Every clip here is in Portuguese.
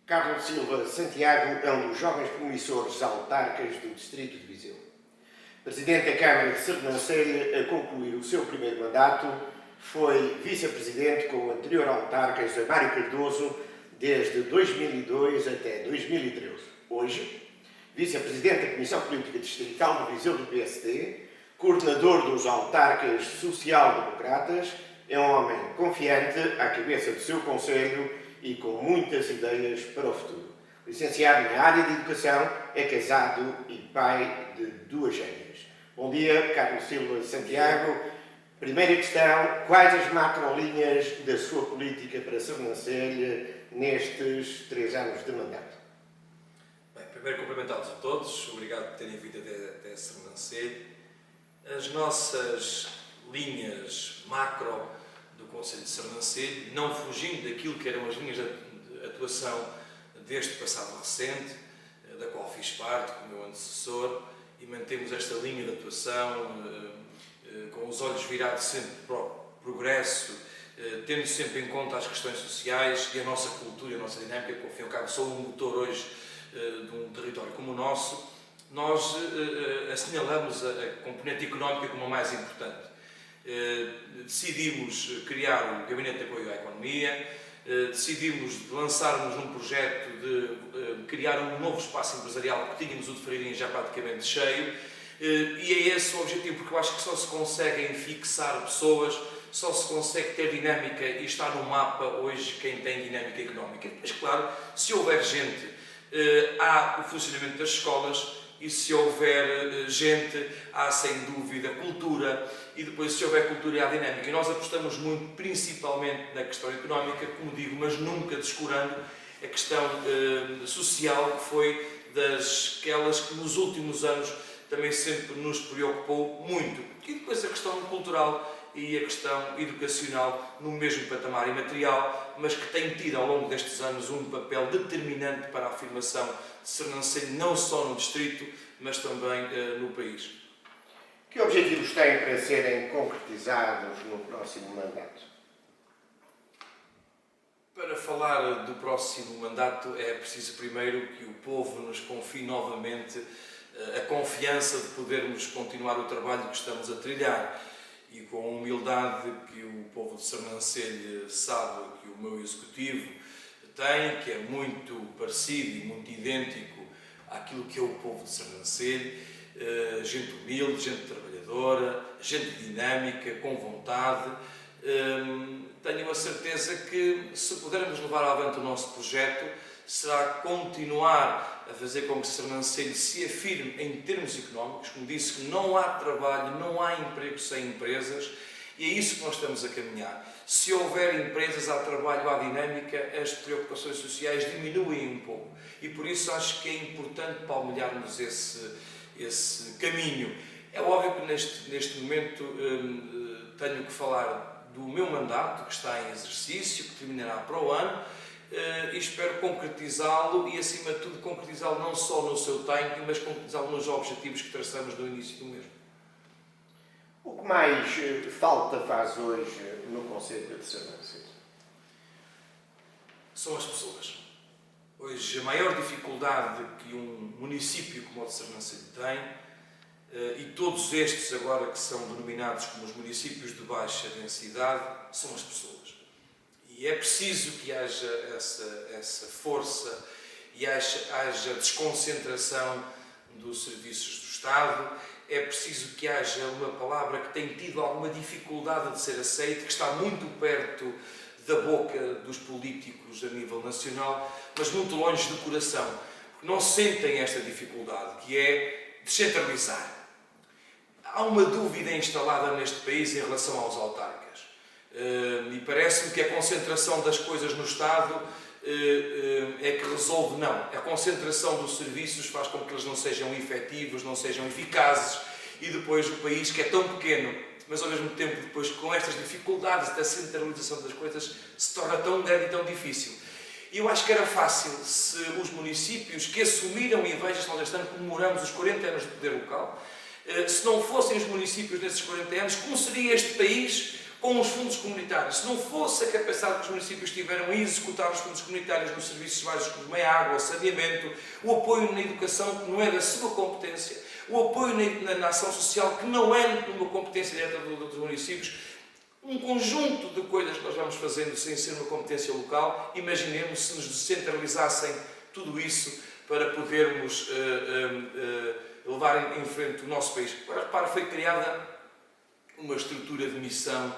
Carlos Silva Santiago é um dos jovens promissores autarcas do Distrito de Viseu. Presidente da Câmara de Sernancelho a concluir o seu primeiro mandato, foi vice-presidente com o anterior autarca José Mário Cardoso desde 2002 até 2013. Hoje, vice-presidente da Comissão Política Distrital de Viseu do PSD, coordenador dos autarcas social-democratas, é um homem confiante à cabeça do seu conselho e com muitas ideias para o futuro. Licenciado na área de educação, é casado e pai de 2 gêmeas. Bom dia, Carlos Silva Santiago. Primeira questão, quais as macrolinhas da sua política para Sernancelho nestes 3 anos de mandato? Bem, primeiro cumprimentá-los a todos, obrigado por terem vindo até Sernancelho. As nossas linhas macro do Conselho de Sernancelho, não fugindo daquilo que eram as linhas de atuação deste passado recente, da qual fiz parte como meu antecessor, e mantemos esta linha de atuação com os olhos virados sempre para o progresso, tendo sempre em conta as questões sociais e a nossa cultura e a nossa dinâmica, que ao fim e ao cabo são o motor hoje de um território como o nosso. Nós assinalamos a componente económica como a mais importante. Decidimos criar o Gabinete de Apoio à Economia, decidimos lançarmos um projeto de criar um novo espaço empresarial, porque tínhamos o de Freirinha já praticamente cheio, e é esse o objetivo, porque eu acho que só se conseguem fixar pessoas, só se consegue ter dinâmica e estar no mapa hoje quem tem dinâmica económica. Mas claro, se houver gente, há o funcionamento das escolas, e se houver gente, há sem dúvida cultura, e depois se houver cultura há dinâmica. E nós apostamos muito, principalmente na questão económica, como digo, mas nunca descurando a questão social, que foi daquelas que nos últimos anos também sempre nos preocupou muito. E depois a questão cultural e a questão educacional no mesmo patamar imaterial, mas que tem tido ao longo destes anos um papel determinante para a afirmação de Sernancelho, não só no distrito, mas também no país. Que objetivos têm para serem concretizados no próximo mandato? Para falar do próximo mandato é preciso primeiro que o povo nos confie novamente a confiança de podermos continuar o trabalho que estamos a trilhar. E com a humildade que o povo de Sernancelho sabe que o meu executivo tem, que é muito parecido e muito idêntico àquilo que é o povo de Sernancelho, gente humilde, gente trabalhadora, gente dinâmica, com vontade. Tenho a certeza que, se pudermos levar avante o nosso projeto, será continuar a fazer com que Sernancelho se afirme em termos económicos. Como disse, que não há trabalho, não há emprego sem empresas, e é isso que nós estamos a caminhar. Se houver empresas, há trabalho, há dinâmica, as preocupações sociais diminuem um pouco, e por isso acho que é importante palmilharmos esse caminho. É óbvio que neste momento tenho que falar do meu mandato, que está em exercício, que terminará para o ano, e espero concretizá-lo e, acima de tudo, concretizá-lo não só no seu tempo, mas concretizá-lo nos objetivos que traçamos no início do mesmo. O que mais falta faz hoje no Conselho de Sernancelho? São as pessoas. Hoje, a maior dificuldade que um município como o de Sernancelho tem, e todos estes agora que são denominados como os municípios de baixa densidade, são as pessoas. E é preciso que haja essa força e haja desconcentração dos serviços do Estado. É preciso que haja uma palavra que tem tido alguma dificuldade de ser aceita, que está muito perto da boca dos políticos a nível nacional, mas muito longe do coração, porque não sentem esta dificuldade, que é descentralizar. Há uma dúvida instalada neste país em relação aos autarcas. E parece-me que a concentração das coisas no Estado é que resolve. Não. A concentração dos serviços faz com que eles não sejam efetivos, não sejam eficazes, e depois o país, que é tão pequeno, mas ao mesmo tempo depois com estas dificuldades da centralização das coisas, se torna tão grande e tão difícil. E eu acho que era fácil se os municípios que assumiram, e veja-se, nós este ano comemoramos os 40 anos de poder local, se não fossem os municípios nesses 40 anos, como seria este país com os fundos comunitários. Se não fosse a capacidade que os municípios tiveram em executar os fundos comunitários nos serviços básicos como a água, o saneamento, o apoio na educação, que não é da sua competência, o apoio na ação social, que não é uma competência direta dos municípios, um conjunto de coisas que nós vamos fazendo sem ser uma competência local, imaginemos se nos descentralizassem tudo isso para podermos levar em frente o nosso país. Repara, foi criada uma estrutura de missão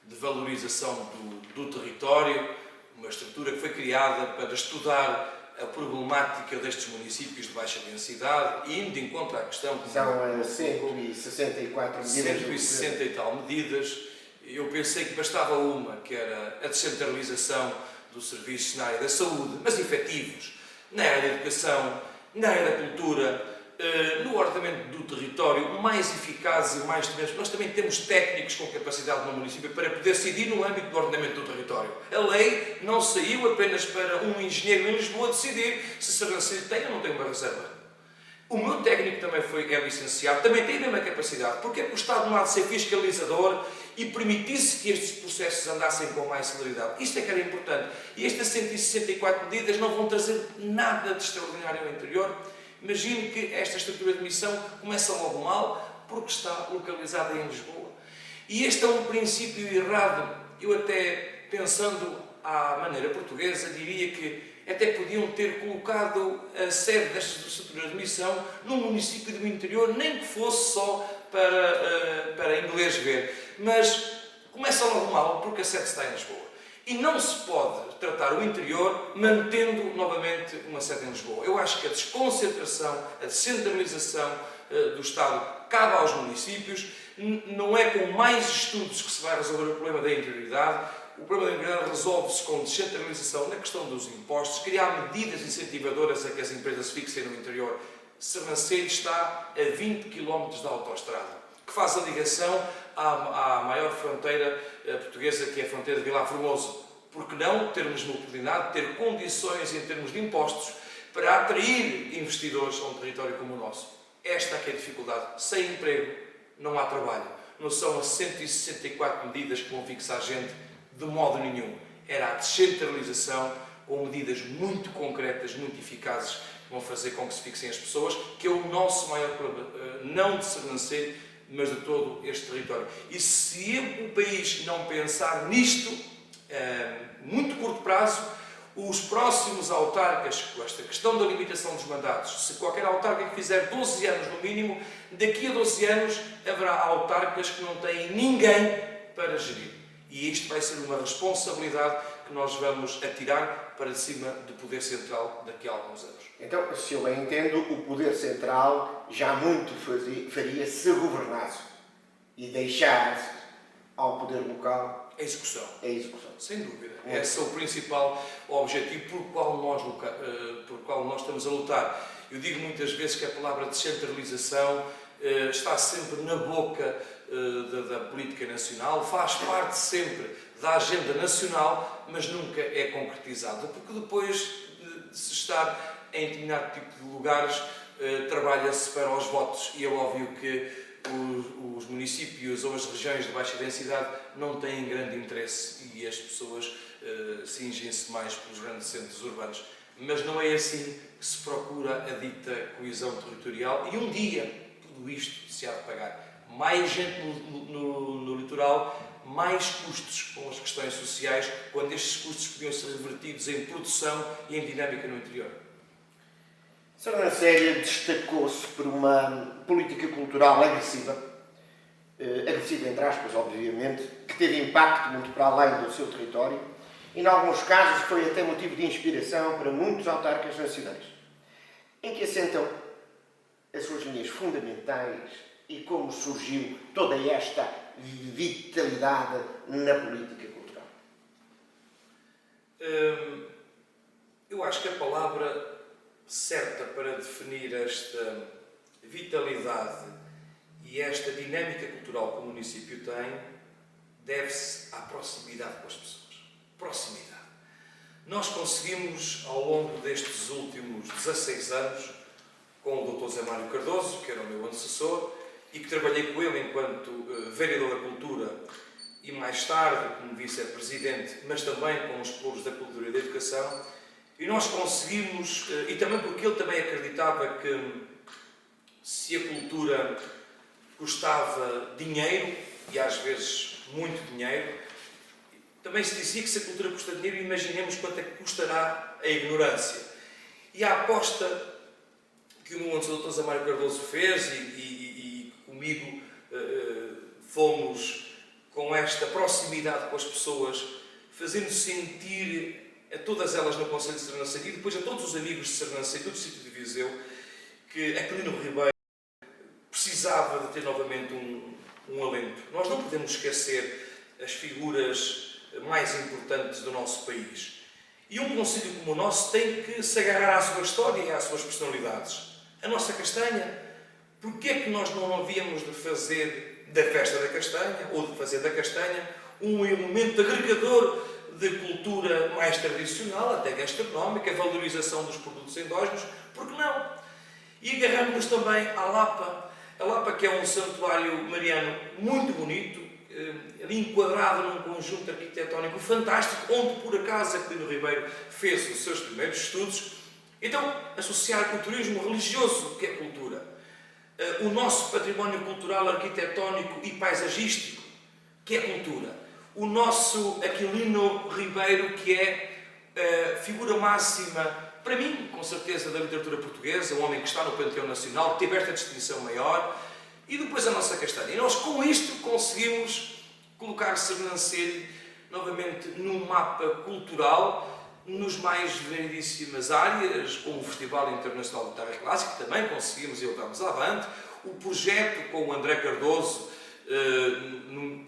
de valorização do território, uma estrutura que foi criada para estudar a problemática destes municípios de baixa densidade e indo em contra a questão... São 164 medidas. 160 e tal medidas. Eu pensei que bastava uma, que era a descentralização dos serviços na área da saúde, mas efetivos, na área da educação, na área da cultura, no ordenamento do território, mais eficazes e mais temerosos. Nós também temos técnicos com capacidade no município para poder decidir no âmbito do ordenamento do território. A lei não saiu apenas para um engenheiro em Lisboa decidir se Sernancelho tem ou não tem uma reserva. O meu técnico também é licenciado, também tem a mesma capacidade. Porque é que o Estado não há de ser fiscalizador e permitisse que estes processos andassem com mais celeridade? Isto é que era importante. E estas 164 medidas não vão trazer nada de extraordinário ao interior. Imagine que esta estrutura de missão começa logo mal porque está localizada em Lisboa. E este é um princípio errado. Eu até, pensando à maneira portuguesa, diria que até podiam ter colocado a sede desta estrutura de missão num município do interior, nem que fosse só para inglês ver. Mas começa logo mal porque a sede está em Lisboa. E não se pode tratar o interior mantendo novamente uma sede em Lisboa. Eu acho que a desconcentração, a descentralização do Estado cabe aos municípios. Não é com mais estudos que se vai resolver o problema da interioridade. O problema da interioridade resolve-se com descentralização na questão dos impostos, criar medidas incentivadoras a que as empresas se fixem no interior. Sernancelho está a 20 km da autoestrada, que faz a ligação à maior fronteira portuguesa, que é a fronteira de Vilar Formoso. Por que não termos uma oportunidade de ter condições em termos de impostos para atrair investidores a um território como o nosso? Esta é que é a dificuldade. Sem emprego não há trabalho. Não são as 164 medidas que vão fixar gente de modo nenhum. Era a descentralização com medidas muito concretas, muito eficazes, que vão fazer com que se fixem as pessoas, que é o nosso maior problema, não de Sernancelho, mas de todo este território. E se o país não pensar nisto, muito curto prazo, os próximos autarcas, com esta questão da limitação dos mandatos, se qualquer autarca que fizer 12 anos no mínimo, daqui a 12 anos haverá autarcas que não têm ninguém para gerir. E isto vai ser uma responsabilidade que nós vamos atirar para cima do Poder Central daqui a alguns anos. Então, se eu bem entendo, o Poder Central já muito faria se governasse e deixasse ao Poder Local a execução. A execução. Sem dúvida. Esse é o principal objetivo por qual nós estamos a lutar. Eu digo muitas vezes que a palavra descentralização está sempre na boca da política nacional, faz parte sempre da agenda nacional, mas nunca é concretizada, porque depois de se estar em determinado tipo de lugares, trabalha-se para os votos, e é óbvio que os municípios ou as regiões de baixa densidade não têm grande interesse e as pessoas cingem-se mais pelos grandes centros urbanos. Mas não é assim que se procura a dita coesão territorial, e um dia tudo isto se há de pagar. Mais gente no litoral, mais custos com as questões sociais, quando estes custos podiam ser revertidos em produção e em dinâmica no interior. Sernancelho destacou-se por uma política cultural agressiva, agressiva entre aspas, obviamente, que teve impacto muito para além do seu território e, em alguns casos, foi até motivo de inspiração para muitos autarcas nacionais. Em que assentam as suas linhas fundamentais e como surgiu toda esta vitalidade na política cultural? Eu acho que a palavra certa para definir esta vitalidade e esta dinâmica cultural que o município tem deve-se à proximidade com as pessoas. Proximidade. Nós conseguimos, ao longo destes últimos 16 anos, com o Dr. Zé Mário Cardoso, que era o meu antecessor, e que trabalhei com ele enquanto vereador da Cultura e mais tarde como vice-presidente, mas também com os pelouros da cultura e da educação, e nós conseguimos, e também porque ele também acreditava que se a cultura custava dinheiro, e às vezes muito dinheiro, também se dizia que se a cultura custa dinheiro, imaginemos quanto é que custará a ignorância. E a aposta que o meu Dr. José Mário Cardoso fez, e comigo fomos com esta proximidade com as pessoas, fazendo sentir a todas elas no Conselho de Sernancelho e depois a todos os amigos de Sernancelho, do Distrito de Viseu, que Aquilino Ribeiro precisava de ter novamente um alento. Nós não podemos esquecer as figuras mais importantes do nosso país. E um concelho como o nosso tem que se agarrar à sua história e às suas personalidades. A nossa castanha, porquê é que nós não havíamos de fazer da festa da castanha, ou de fazer da castanha, um elemento agregador de cultura mais tradicional, até gastronómica, a valorização dos produtos endógenos, porque não? E agarramos também à Lapa. A Lapa, que é um santuário mariano muito bonito, ali enquadrado num conjunto arquitetónico fantástico, onde por acaso Aquilino Ribeiro fez os seus primeiros estudos. Então, associar culturismo religioso, que é cultura, o nosso património cultural, arquitetónico e paisagístico, que é cultura, o nosso Aquilino Ribeiro, que é figura máxima, para mim, com certeza, da literatura portuguesa, um homem que está no Panteão Nacional, que teve esta distinção maior, e depois a nossa castanha. E nós, com isto, conseguimos colocar Sernancelho novamente num mapa cultural, nos mais variedíssimas áreas, como o Festival Internacional de Guitarra Clássica, que também conseguimos e levamos avante, o projeto com o André Cardoso,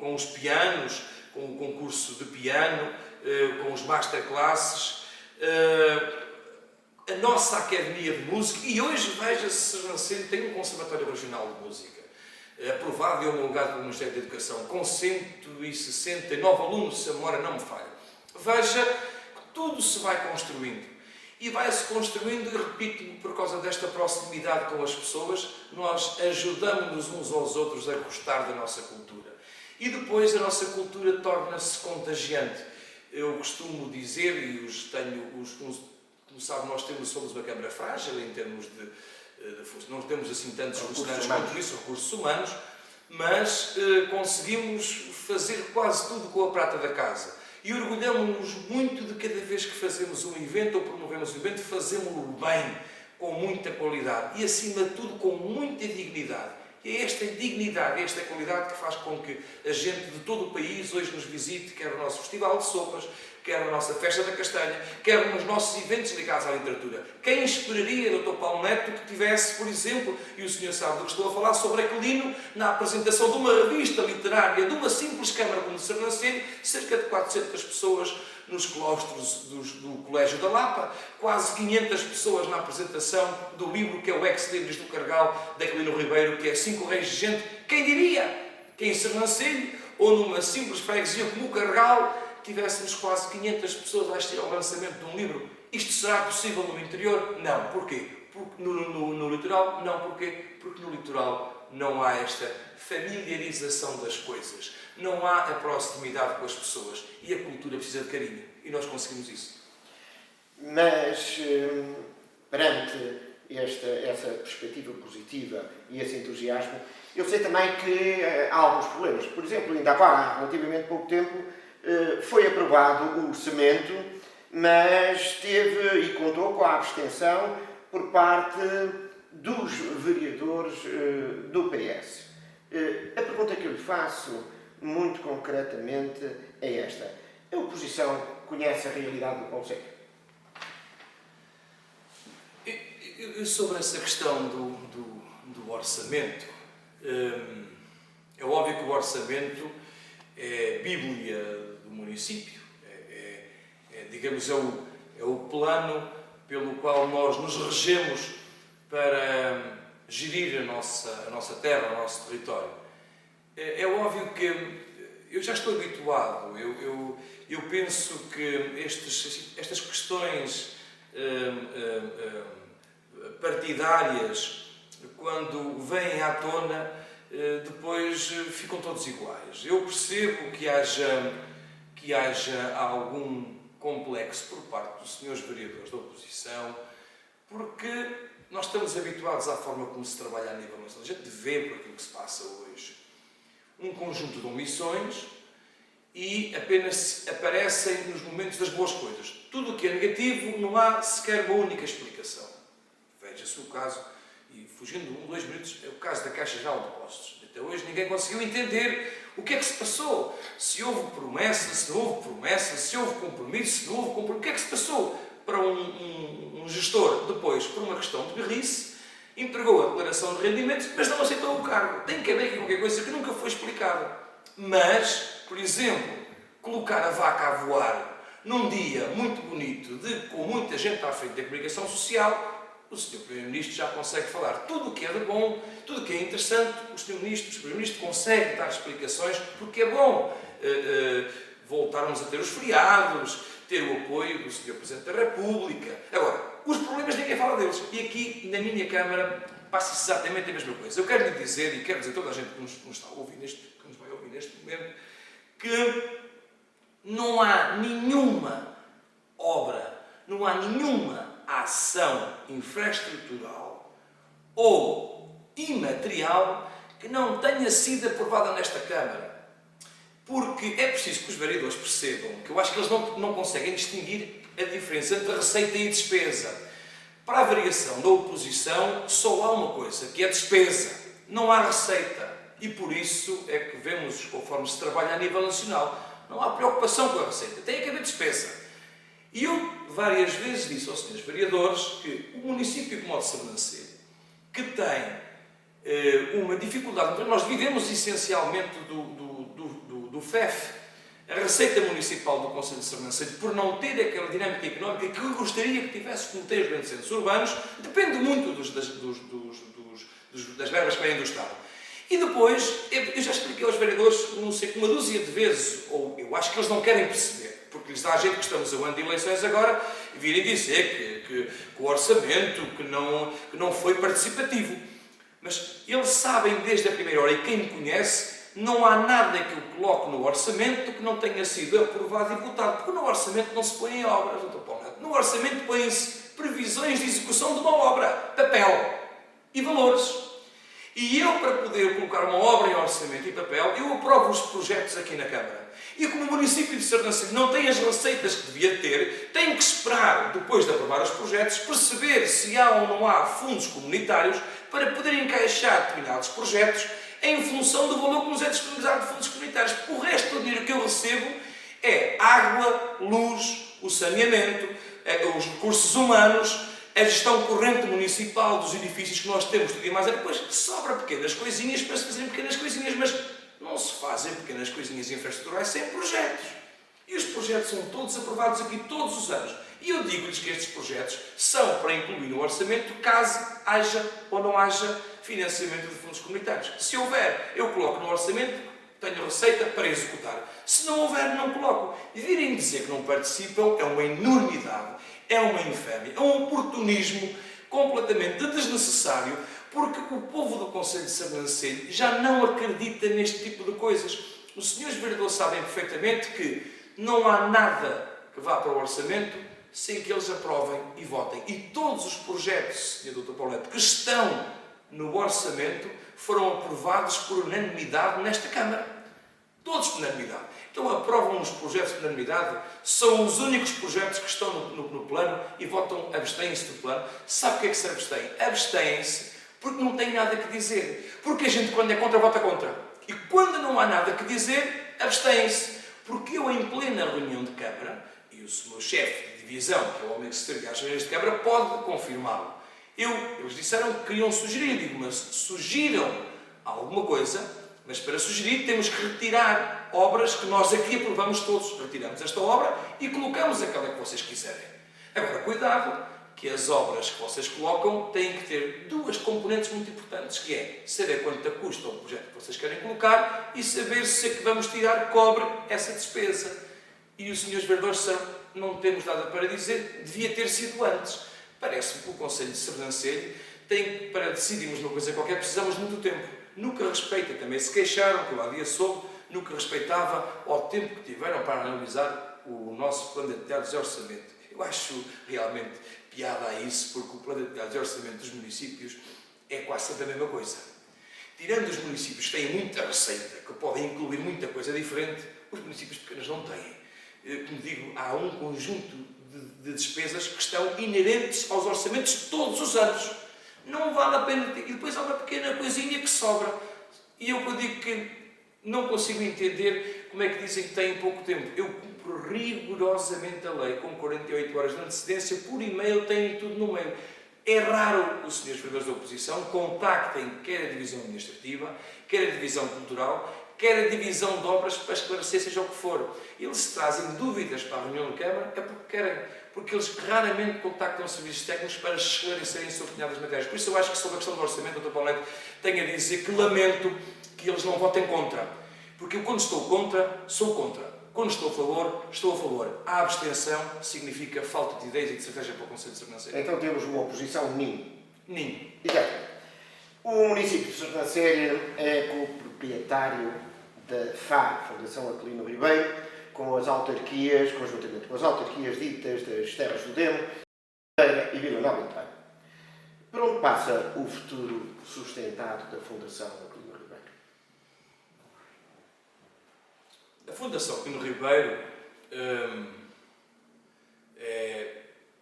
com os pianos, com o concurso de piano, com os masterclasses, a nossa Academia de Música, e hoje, veja-se, Sernancelho tem um Conservatório Regional de Música, aprovado e homologado pelo Ministério da Educação, com 169 alunos, se a memória não me falha. Veja que tudo se vai construindo. E vai-se construindo, e repito, por causa desta proximidade com as pessoas, nós ajudamos-nos uns aos outros a gostar da nossa cultura. E depois a nossa cultura torna-se contagiante. Eu costumo dizer, e como sabe, nós somos uma Câmara frágil em termos de não temos assim tantos funcionários quanto isso, recursos humanos, mas conseguimos fazer quase tudo com a prata da casa. E orgulhamos-nos muito de cada vez que fazemos um evento ou promovemos um evento, fazemos-lo bem, com muita qualidade e, acima de tudo, com muita dignidade. E é esta dignidade, esta qualidade que faz com que a gente de todo o país hoje nos visite, quer o nosso Festival de Sopas, quer a nossa Festa da Castanha, quer nos nossos eventos ligados à literatura. Quem esperaria, Dr. Paulo Neto, que tivesse, por exemplo, e o senhor sabe do que estou a falar, sobre Aquilino, na apresentação de uma revista literária, de uma simples Câmara como de Sernancelho, cerca de 400 pessoas nos claustros do Colégio da Lapa, quase 500 pessoas na apresentação do livro que é o Ex-Libris do Cargal, de Aquilino Ribeiro, que é 5 reis de gente. Quem diria que em Sernancelho, ou numa simples freguesia como o Cargal, tivéssemos quase 500 pessoas a assistir ao lançamento de um livro? Isto será possível no interior? Não. Porquê? Porque no litoral? Não. Porquê? Porque no litoral não há esta familiarização das coisas. Não há a proximidade com as pessoas. E a cultura precisa de carinho. E nós conseguimos isso. Mas, perante essa perspectiva positiva e esse entusiasmo, eu sei também que há alguns problemas. Por exemplo, ainda há relativamente pouco tempo, foi aprovado o orçamento, mas teve e contou com a abstenção por parte dos vereadores do PS. A pergunta que eu lhe faço, muito concretamente, é esta. A oposição conhece a realidade do Conselho? Sobre essa questão do orçamento, é óbvio que o orçamento é a Bíblia do município, digamos, é o plano pelo qual nós nos regemos para gerir a nossa terra, o nosso território. É óbvio que eu já estou habituado, eu penso que estas questões partidárias, quando vêm à tona, depois ficam todos iguais. Eu percebo que haja algum complexo por parte dos senhores vereadores da oposição, porque nós estamos habituados à forma como se trabalha a nível nacional. A gente vê por aquilo que se passa hoje um conjunto de omissões e apenas aparecem nos momentos das boas coisas. Tudo o que é negativo não há sequer uma única explicação. Veja-se o caso, e fugindo 2 minutos, é o caso da Caixa Geral de Depósitos. Até hoje ninguém conseguiu entender o que é que se passou. Se houve promessa, se não houve promessa, se houve compromisso, se não houve compromisso. O que é que se passou para um gestor depois, por uma questão de berrice, entregou a declaração de rendimentos, mas não aceitou o cargo. Tem que haver aqui qualquer coisa que nunca foi explicada. Mas, por exemplo, colocar a vaca a voar num dia muito bonito, com muita gente à frente da comunicação social, o Sr. Primeiro-Ministro já consegue falar tudo o que é de bom, tudo o que é interessante, o Sr. Primeiro-Ministro consegue dar explicações, porque é bom voltarmos a ter os feriados, ter o apoio do Sr. Presidente da República. Agora, os problemas ninguém fala deles. E aqui, na minha Câmara, passa-se exatamente a mesma coisa. Eu quero lhe dizer, e quero dizer a toda a gente que nos está a ouvir que nos vai ouvir neste momento, que não há nenhuma obra, não há nenhuma ação infraestrutural ou imaterial que não tenha sido aprovada nesta Câmara. Porque é preciso que os vereadores percebam que eu acho que eles não conseguem distinguir a diferença entre receita e despesa. Para a variação da oposição, só há uma coisa, que é despesa. Não há receita. E por isso é que vemos, conforme se trabalha a nível nacional, não há preocupação com a receita. Tem que haver despesa. E eu várias vezes disse aos senhores vereadores que o município como o de Sernancelho, que tem uma dificuldade, nós vivemos essencialmente do FEF, a Receita Municipal do Concelho de Sernancelho, por não ter aquela dinâmica económica que eu gostaria que tivesse como tem os grandes centros urbanos, depende muito das verbas que vêm do Estado. E depois, eu já expliquei aos vereadores, não sei, uma dúzia de vezes, ou eu acho que eles não querem perceber, porque lhes dá a gente que estamos a um ano de eleições agora, virem dizer que o orçamento que não foi participativo. Mas eles sabem desde a primeira hora, e quem me conhece, não há nada que eu coloque no orçamento que não tenha sido aprovado e votado, porque no orçamento não se põe em obras, Dr. Paulo Neto. No orçamento põem-se previsões de execução de uma obra, papel e valores. E eu, para poder colocar uma obra em orçamento e papel, eu aprovo os projetos aqui na Câmara. E como o município de Sernancelho não tem as receitas que devia ter, tem que esperar, depois de aprovar os projetos, perceber se há ou não há fundos comunitários para poder encaixar determinados projetos em função do valor que nos é disponibilizado de fundos comunitários. O resto do dinheiro que eu recebo é água, luz, o saneamento, os recursos humanos, a gestão corrente municipal dos edifícios que nós temos, tudo e mais. Depois sobra pequenas coisinhas para se fazerem pequenas coisinhas, mas não se fazem pequenas coisinhas infraestruturais sem projetos. E os projetos são todos aprovados aqui todos os anos. E eu digo-lhes que estes projetos são para incluir no orçamento caso haja ou não haja financiamento de fundos comunitários. Se houver, eu coloco no orçamento, tenho receita para executar. Se não houver, não coloco. E virem dizer que não participam é uma enormidade, é uma infâmia, é um oportunismo completamente desnecessário, porque o povo do Concelho de Sernancelho já não acredita neste tipo de coisas. Os senhores vereadores sabem perfeitamente que não há nada que vá para o orçamento sem que eles aprovem e votem. E todos os projetos, Sr. Dr. Paulo Neto, que estão no orçamento foram aprovados por unanimidade nesta Câmara. Todos por unanimidade. Então aprovam os projetos por unanimidade, são os únicos projetos que estão no plano e votam, abstêm-se do plano. Sabe o que é que se abstém? Abstêm-se porque não têm nada que dizer. Porque a gente, quando é contra, vota contra. E quando não há nada que dizer, abstêm-se. Porque eu, em plena reunião de Câmara, e o meu chefe de divisão, que é o homem que se servia às reuniões de Câmara, pode confirmá-lo. Eles disseram que queriam sugerir, eu digo, mas sugiram alguma coisa, mas para sugerir temos que retirar obras que nós aqui aprovamos todos. Retiramos esta obra e colocamos aquela que vocês quiserem. Agora, cuidado, que as obras que vocês colocam têm que ter duas componentes muito importantes, que é saber quanto custa o projeto que vocês querem colocar e saber se é que vamos tirar cobre essa despesa. E os senhores vereadores disseram, não temos nada para dizer, devia ter sido antes. Parece-me que o Concelho de Sernancelho tem, para decidirmos uma coisa qualquer, precisamos de muito tempo. no que respeita, também se queixaram, que eu há dia soube, no que respeitava ao tempo que tiveram para analisar o nosso plano de detalhes de orçamento. Eu acho realmente piada a isso, porque o plano de detalhes de orçamento dos municípios é quase sempre a mesma coisa. Tirando os municípios que têm muita receita, que podem incluir muita coisa diferente, os municípios pequenos não têm. Como digo, há um conjunto de despesas que estão inerentes aos orçamentos de todos os anos. Não vale a pena ter. E depois há uma pequena coisinha que sobra. E eu digo que não consigo entender como é que dizem que têm pouco tempo. Eu cumpro rigorosamente a lei, com 48 horas de antecedência, por e-mail, tenho tudo no mail. É raro os senhores vereadores da oposição contactem quer a divisão administrativa, quer a divisão cultural, quer a divisão de obras para esclarecer seja o que for. Eles trazem dúvidas para a reunião de Câmara é porque querem, porque eles raramente contactam os serviços técnicos para esclarecerem sobre determinadas matérias. Por isso eu acho que sobre a questão do orçamento, Dr. Paulo Neto, tenho a dizer que lamento que eles não votem contra. Porque eu quando estou contra, sou contra. Quando estou a favor, estou a favor. A abstenção significa falta de ideias e de estratégia para o Conselho de Sernancelho. Então temos uma oposição ninho. Ninho. Exatamente. O município de Sernancelho é co-proprietário da FA, Fundação Aquilino Ribeiro, com as autarquias, conjuntamente com as autarquias ditas das Terras do Demo, e Vila Nova de Paiva. Por onde passa o futuro sustentado da Fundação Aquilino Ribeiro? A Fundação Aquilino Ribeiro,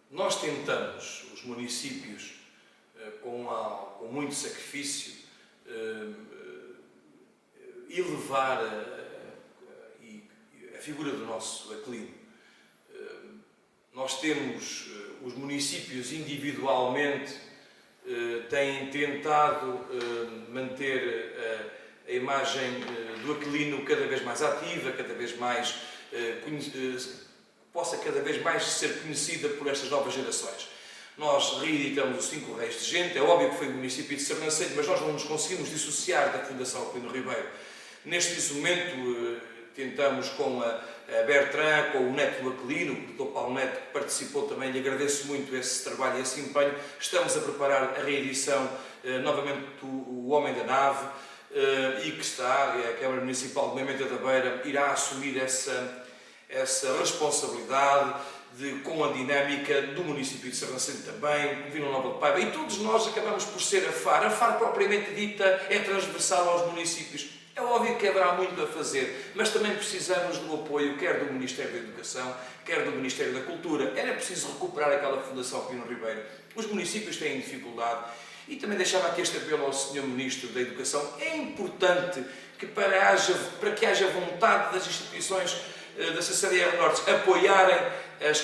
nós tentamos, os municípios, com muito sacrifício, elevar a figura do nosso Aquilino. Nós temos, os municípios individualmente têm tentado manter a imagem do Aquilino cada vez mais ativa, cada vez mais possa cada vez mais ser conhecida por estas novas gerações. Nós reeditamos os 5 Reis de Gente, é óbvio que foi o município de Sernancelho, mas nós não nos conseguimos dissociar da Fundação Aquilino Ribeiro. Neste momento, tentamos com a Bertrand, com o Neto do Aquilino, o Dr. Paulo Neto, que participou também, lhe agradeço muito esse trabalho e esse empenho. Estamos a preparar a reedição, novamente, do Homem da Nave, e que está, a Câmara Municipal de Moimenta da Beira irá assumir essa responsabilidade com a dinâmica do município de Sernancelho também, Vila Nova de Paiva, e todos nós acabamos por ser a FAR. A FAR propriamente dita é transversal aos municípios. É óbvio que haverá muito a fazer, mas também precisamos do apoio quer do Ministério da Educação, quer do Ministério da Cultura. Era preciso recuperar aquela Fundação Aquilino Ribeiro. Os municípios têm dificuldade. E também deixava aqui este apelo ao Sr. Ministro da Educação. É importante que para que haja vontade das instituições da CCDR Norte apoiarem as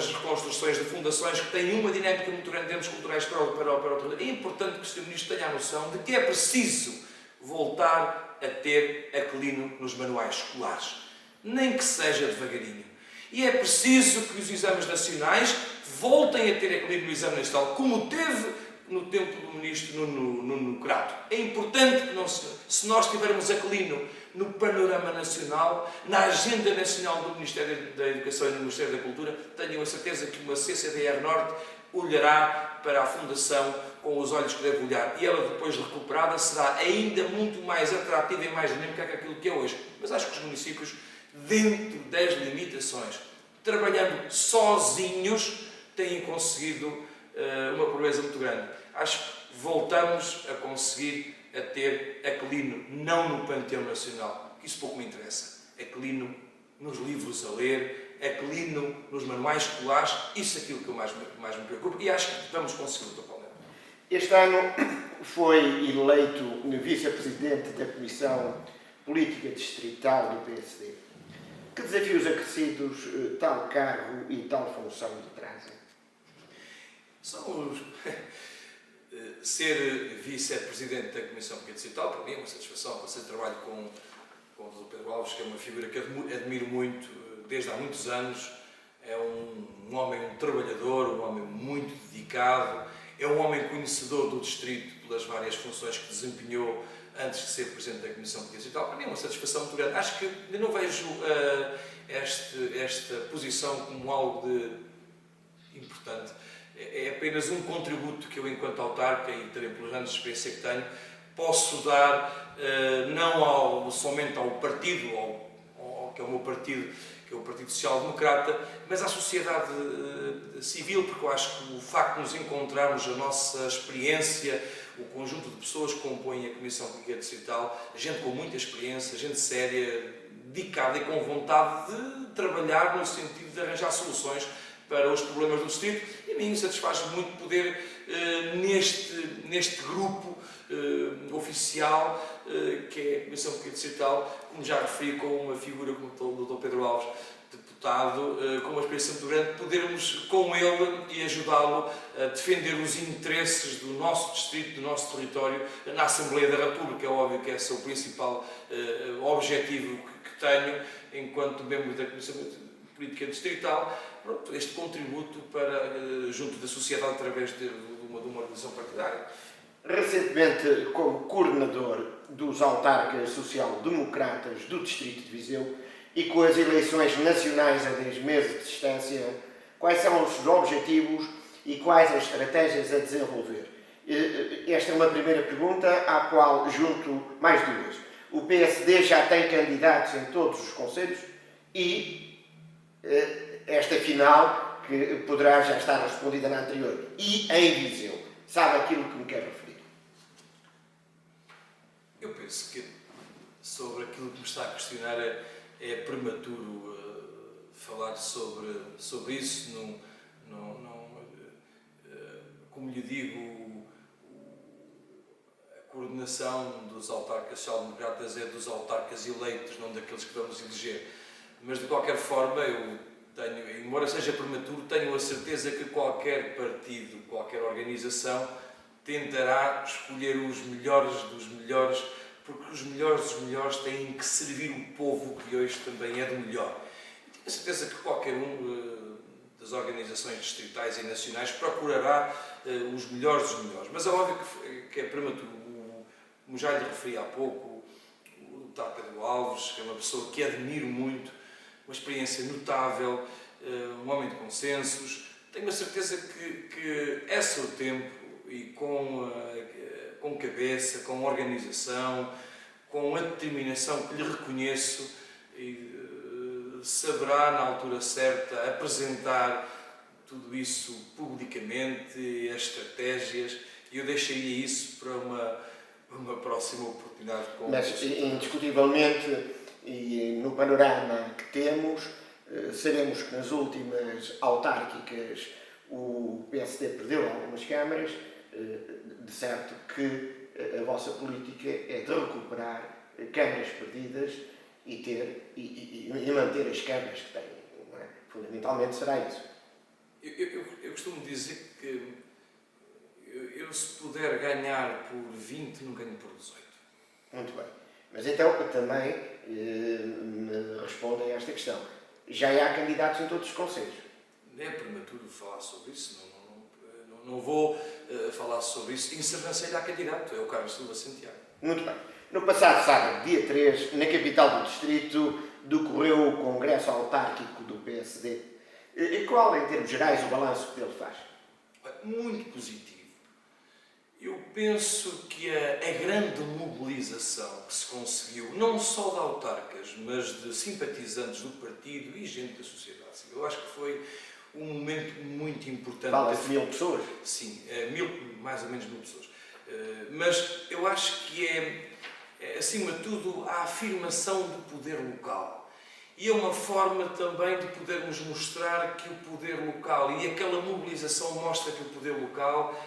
reconstruções de fundações que têm uma dinâmica muito grande em termos culturais para o é importante que o Sr. Ministro tenha a noção de que é preciso voltar a ter Aquilino nos manuais escolares, nem que seja devagarinho. E é preciso que os exames nacionais voltem a ter Aquilino no exame nacional, como teve no tempo do Ministro Nuno Crato. É importante que, se nós tivermos Aquilino no panorama nacional, na agenda nacional do Ministério da Educação e do Ministério da Cultura, tenham a certeza que uma CCDR Norte olhará para a Fundação com os olhos que deve olhar. E ela, depois recuperada, será ainda muito mais atrativa e mais dinâmica que aquilo que é hoje. Mas acho que os municípios, dentro das limitações, trabalhando sozinhos, têm conseguido uma proeza muito grande. Acho que voltamos a conseguir a ter Aquilino não no Panteão Nacional, isso pouco me interessa. Aquilino nos livros a ler, Aquilino nos manuais escolares, isso é aquilo que mais me preocupa e acho que vamos conseguir, Dr. Paulo. Este ano foi eleito vice-presidente da Comissão Política Distrital do PSD. Que desafios acrescidos tal cargo e tal função lhe trazem? Ser vice-presidente da Comissão Política Distrital, para mim é uma satisfação. Passei trabalho com o Dr. Pedro Alves, que é uma figura que admiro muito desde há muitos anos. É um homem, um trabalhador, um homem muito dedicado, é um homem conhecedor do distrito pelas várias funções que desempenhou antes de ser presidente da Comissão Política Distrital. Para mim é uma satisfação muito grande. Acho que ainda não vejo esta posição como algo de importante. É apenas um contributo que eu, enquanto autarca, e também pelos anos de experiência que tenho, posso dar não somente ao partido, que é o meu partido, que é o Partido Social Democrata, mas à sociedade civil, porque eu acho que o facto de nos encontrarmos, a nossa experiência, o conjunto de pessoas que compõem a Comissão Política Distrital, gente com muita experiência, gente séria, dedicada e com vontade de trabalhar no sentido de arranjar soluções para os problemas do distrito, e a mim satisfaz muito poder, neste grupo oficial, que é a Comissão Política Distrital, como já referi, com uma figura como o Dr. Pedro Alves, deputado, com uma experiência muito grande, podermos com ele e ajudá-lo a defender os interesses do nosso distrito, do nosso território, na Assembleia da República. É óbvio que esse é o principal objetivo que tenho enquanto membro da Comissão Política Distrital, este contributo para, junto da sociedade, através de uma organização partidária. Recentemente, como coordenador dos autarcas social-democratas do Distrito de Viseu e com as eleições nacionais a 10 meses de distância, quais são os objetivos e quais as estratégias a desenvolver? Esta é uma primeira pergunta, à qual junto mais duas. O PSD já tem candidatos em todos os concelhos e esta final, que poderá já estar respondida na anterior, e em Viseu. Sabe aquilo que me quer referir? Eu penso que sobre aquilo que me está a questionar é prematuro falar sobre isso. Como lhe digo, a coordenação dos autarcas social-democratas é dos autarcas eleitos, não daqueles que vamos eleger. Mas, de qualquer forma, eu tenho, embora seja prematuro, tenho a certeza que qualquer partido, qualquer organização, tentará escolher os melhores dos melhores, porque os melhores dos melhores têm que servir o povo, que hoje também é do melhor. Tenho a certeza que qualquer das organizações distritais e nacionais procurará os melhores dos melhores. Mas é óbvio que é prematuro. Como já lhe referi há pouco, o Dr. Pedro Alves, que é uma pessoa que admiro muito, uma experiência notável, um homem de consensos. Tenho a certeza que é seu tempo e com cabeça, com organização, com a determinação que lhe reconheço, saberá na altura certa apresentar tudo isso publicamente, as estratégias, e eu deixaria isso para uma próxima oportunidade. Mas, indiscutivelmente, e no panorama que temos, sabemos que nas últimas autárquicas o PSD perdeu algumas câmaras, de certo que a vossa política é de recuperar câmaras perdidas e manter as câmaras que têm. Não é? Fundamentalmente será isso. Eu costumo dizer que eu se puder ganhar por 20, não ganho por 18. Muito bem. Mas então também me responda a esta questão. Já há candidatos em todos os concelhos? É prematuro falar sobre isso, não vou falar sobre isso. Em Sernancelho há candidato, é o Carlos Silva Santiago. Muito bem. No passado sábado, dia 3, na capital do distrito, decorreu o Congresso Autárquico do PSD. E qual, em termos gerais, o balanço que ele faz? Muito positivo. Eu penso que a grande mobilização que se conseguiu, não só de autarcas, mas de simpatizantes do partido e gente da sociedade civil, eu acho que foi um momento muito importante. Fala-se de 1000 pessoas? Sim, mais ou menos 1000 pessoas. Mas eu acho que acima de tudo, a afirmação do poder local. E é uma forma também de podermos mostrar que o poder local, e aquela mobilização mostra que o poder local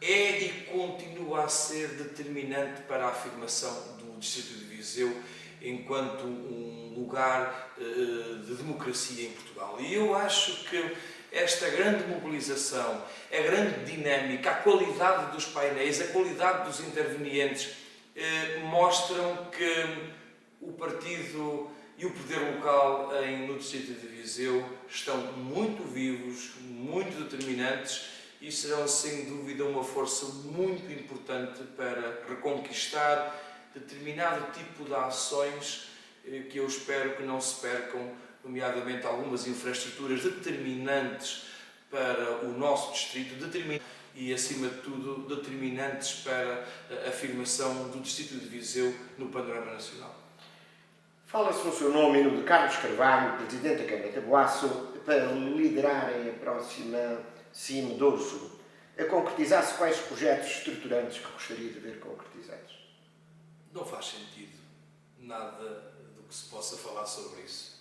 é e continua a ser determinante para a afirmação do Distrito de Viseu enquanto um lugar de democracia em Portugal. E eu acho que esta grande mobilização, a grande dinâmica, a qualidade dos painéis, a qualidade dos intervenientes mostram que o partido e o poder local no Distrito de Viseu estão muito vivos, muito determinantes e serão, sem dúvida, uma força muito importante para reconquistar determinado tipo de ações que eu espero que não se percam, nomeadamente algumas infraestruturas determinantes para o nosso distrito e, acima de tudo, determinantes para a afirmação do distrito de Viseu no panorama nacional. Fala-se no seu nome e no de Carlos Carvalho, Presidente da Câmara de Taboaço, para liderarem a próxima CIM Douro Sul. A concretizar-se quais projetos estruturantes que gostaria de ver concretizados? Não faz sentido nada do que se possa falar sobre isso.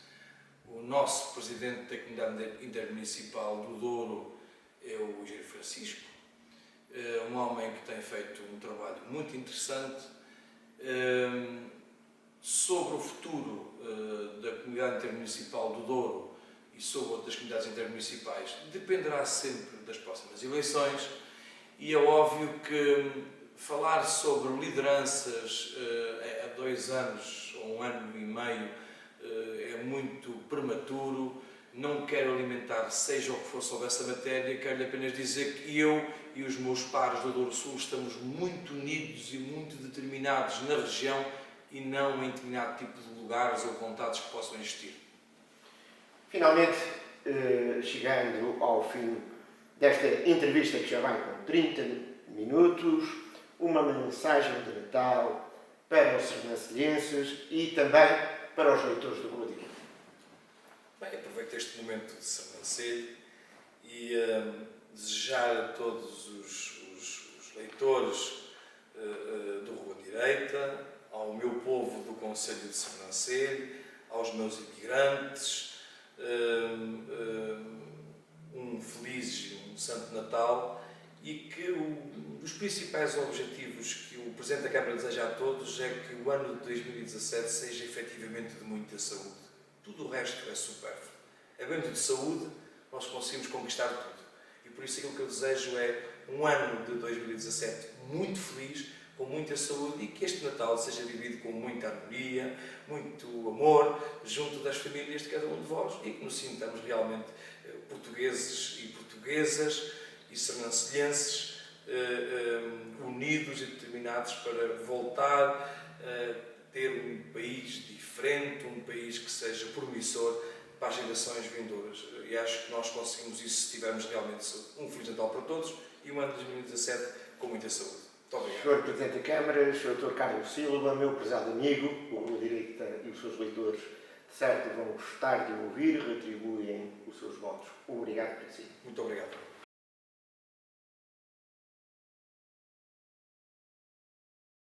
O nosso Presidente da Comunidade Intermunicipal do Douro é o Engenheiro Francisco, um homem que tem feito um trabalho muito interessante. Sobre o futuro da Comunidade Intermunicipal do Douro e sobre outras comunidades intermunicipais dependerá sempre das próximas eleições, e é óbvio que falar sobre lideranças há 2 anos ou 1 ano e meio é muito prematuro. Não quero alimentar seja o que for sobre essa matéria, quero apenas dizer que eu e os meus pares do Douro Sul estamos muito unidos e muito determinados na região e não em determinado tipo de lugares ou vontades que possam existir. Finalmente, chegando ao fim desta entrevista que já vai com 30 minutos, uma mensagem de Natal para os sernancelhenses e também para os leitores do Boletim. Bem, aproveito este momento de Sernancelho e desejar a todos os leitores do Rua Direita, ao meu povo do Concelho de Sernancelho, aos meus imigrantes, um feliz e um santo Natal, e que os principais objetivos que o Presidente da Câmara deseja a todos é que o ano de 2017 seja efetivamente de muita saúde. Tudo o resto é supérfluo. Havendo de saúde, nós conseguimos conquistar tudo. E por isso aquilo que eu desejo é um ano de 2017 muito feliz, com muita saúde, e que este Natal seja vivido com muita harmonia, muito amor, junto das famílias de cada um de vós, e que nos sintamos realmente portugueses e portuguesas e sernancelhenses unidos e determinados para voltar a ter um país diferente, um país que seja promissor para as gerações vindouras. E acho que nós conseguimos isso se tivermos realmente saúde. Um Feliz Natal para todos e um ano de 2017 com muita saúde. Muito obrigado. Sr. Presidente da Câmara, Sr. Dr. Carlos Silva, meu prezado amigo, o Rua Direita e os seus leitores, de certo vão gostar de ouvir, retribuem os seus votos. Obrigado por si. Muito obrigado.